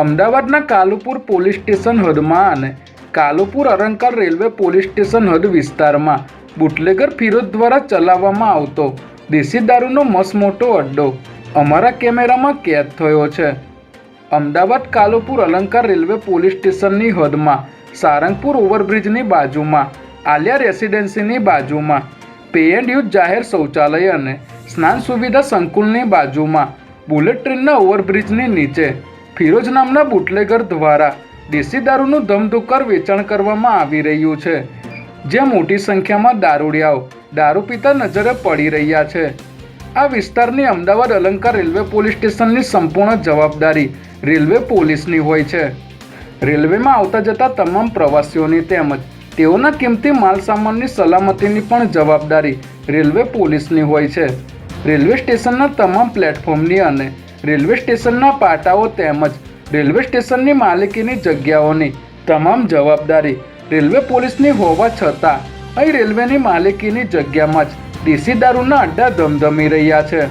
અમદાવાદના Kalupur police station હદમાં અને Kalupur અરંકાર railway police station હદ વિસ્તારમાં બુટલેગર ફિરોઝ દ્વારા ચલાવવામાં આવતો દેશી દારૂનો મસમોટો અડ્ડો અમારા કેમેરામાં કેદ થયો છે। અમદાવાદ કાલુપુર અલંકાર રેલવે પોલીસ સ્ટેશનની હદમાં સારંગપુર ઓવરબ્રિજની બાજુમાં આલિયા રેસિડેન્સીની બાજુમાં પે એન્ડ યુઝ જાહેર શૌચાલય અને સ્નાન સુવિધા સંકુલની બાજુમાં બુલેટ ટ્રેનના ઓવરબ્રિજની નીચે ફિરોઝ નામના બુટલેગર દ્વારા દેશી દારૂનું ધમધોકાર વેચાણ કરવામાં આવી રહ્યું છે, જ્યાં મોટી સંખ્યામાં દારૂડિયાઓ દારૂ પીતા નજરે પડી રહ્યા છે। આ વિસ્તારની અમદાવાદ અલંકાર રેલવે પોલીસ સ્ટેશનની સંપૂર્ણ જવાબદારી રેલવે પોલીસની હોય છે। રેલવેમાં આવતા જતા તમામ પ્રવાસીઓની તેમજ તેઓના કિંમતી માલ સામાનની સલામતીની પણ જવાબદારી રેલવે પોલીસની હોય છે। રેલવે સ્ટેશનના તમામ પ્લેટફોર્મની અને રેલવે સ્ટેશનના પાટાઓ તેમજ રેલવે સ્ટેશનની માલિકીની જગ્યાઓની તમામ જવાબદારી રેલવે પોલીસની હોવા છતાં અહીં રેલવેની માલિકીની જગ્યામાં જ દેશી દારૂના અડ્ડા ધમધમી રહ્યા છે।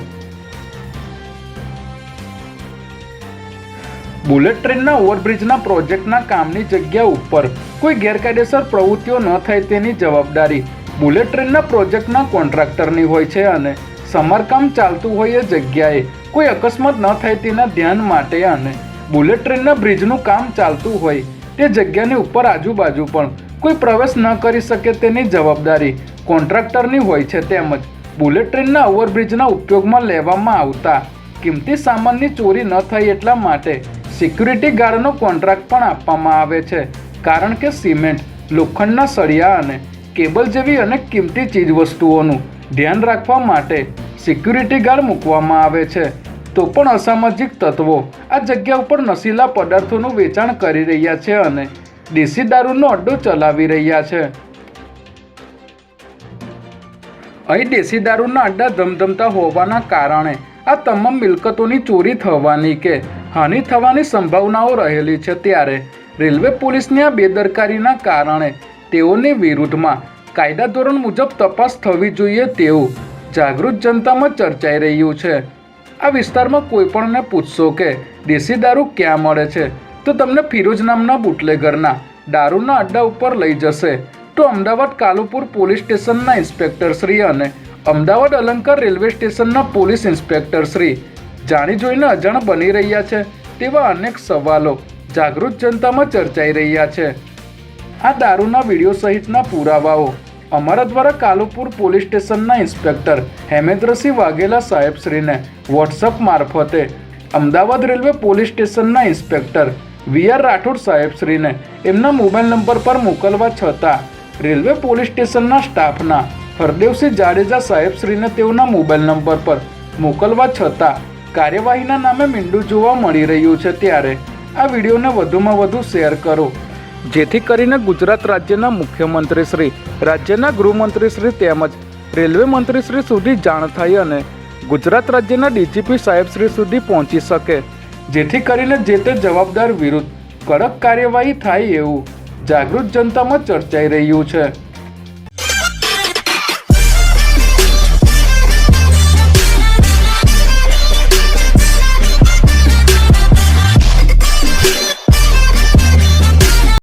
બુલેટ ટ્રેનના ઓવરબ્રિજના પ્રોજેક્ટના કામની જગ્યા ઉપર કોઈ ગેરકાયદેસર પ્રવૃત્તિઓ ન થાય તેની જવાબદારી બુલેટ ટ્રેનના પ્રોજેક્ટના કોન્ટ્રાક્ટરની હોય છે અને સમારકામ ચાલતું હોય એ જગ્યાએ કોઈ અકસ્માત ન થાય તેના ધ્યાન માટે અને બુલેટ ટ્રેનના બ્રિજનું કામ ચાલતું હોય તે જગ્યાની ઉપર આજુબાજુ પણ કોઈ પ્રવેશ ન કરી શકે તેની જવાબદારી કોન્ટ્રાક્ટરની હોય છે। તેમજ બુલેટ ટ્રેનના ઓવરબ્રિજના ઉપયોગમાં લેવામાં આવતા કિંમતી સામાનની ચોરી ન થાય એટલા માટે સિક્યુરિટી ગાર્ડનો કોન્ટ્રાક્ટ પણ આપવામાં આવે છે, કારણ કે સિમેન્ટ, લોખંડના સળિયા અને કેબલ જેવી અનેક કિંમતી ચીજવસ્તુઓનું ધ્યાન રાખવા માટે સિક્યુરિટી ગાર્ડ મૂકવામાં આવે છે। તો પણ અસામાજિક તત્વો આ જગ્યા ઉપર નશીલા પદાર્થોનું વેચાણ કરી રહ્યા છે અને દેશી દારૂનો અડ્ડો ચલાવી રહ્યા છે। અહીં દેશી દારૂના અડ્ડા ધમધમતા હોવાના કારણે આ તમામ મિલકતોની ચોરી થવાની કે હાનિ થવાની સંભાવનાઓ રહેલી છે, ત્યારે રેલવે પોલીસની આ બેદરકારીના કારણે તેઓની વિરુદ્ધમાં કાયદા ધોરણ મુજબ તપાસ થવી જોઈએ તેવું જાગૃત જનતામાં ચર્ચાઈ રહ્યું છે। આ વિસ્તારમાં કોઈ પણને પૂછશો કે દેશી દારૂ ક્યાં મળે છે તો તમને ફિરોઝ નામના બુટલેગરના દારૂના અડ્ડા ઉપર લઈ જશે। તો અમદાવાદ કાલુપુર પોલીસ સ્ટેશનના ઇન્સ્પેક્ટર શ્રી અને અમદાવાદ અલંકાર રેલવે સ્ટેશનના પોલીસ ઇન્સ્પેક્ટર શ્રી જાણી જોઈને અજાણ બની રહ્યા છે તેવા અનેક સવાલો જાગૃત જનતામાં ચર્ચાઈ રહ્યા છે। આ દારૂના વિડીયો સહિતના પુરાવાઓ અમારા દ્વારા કાલુપુર પોલીસ સ્ટેશનના ઇન્સ્પેક્ટર હેમેન્દ્રસિંહ વાઘેલા સાહેબશ્રીને વોટ્સઅપ મારફતે અમદાવાદ રેલવે પોલીસ સ્ટેશનના ઇન્સ્પેક્ટર વી.આર. રાઠોડ સાહેબશ્રીને એમના મોબાઈલ નંબર પર મોકલવા છતાં રેલવે પોલીસ સ્ટેશનના સ્ટાફના હરદેવસિંહ જાડેજા સાહેબશ્રીને તેઓના મોબાઈલ નંબર પર મોકલવા છતાં કાર્યવાહીના નામે મીંડું જોવા મળી રહ્યું છે, ત્યારે આ વિડીયોને વધુમાં વધુ શેર કરો, જેથી કરીને ગુજરાત રાજ્યના મુખ્યમંત્રી શ્રી, રાજ્યના ગૃહમંત્રી શ્રી તેમજ રેલવે મંત્રી શ્રી સુધી જાણ થાય અને ગુજરાત રાજ્યના ડીજીપી સાહેબ શ્રી સુધી પહોંચી શકે, જેથી કરીને જે તે જવાબદાર વિરુદ્ધ કડક કાર્યવાહી થાય એવું જાગૃત જનતામાં ચર્ચાઈ રહ્યું છે।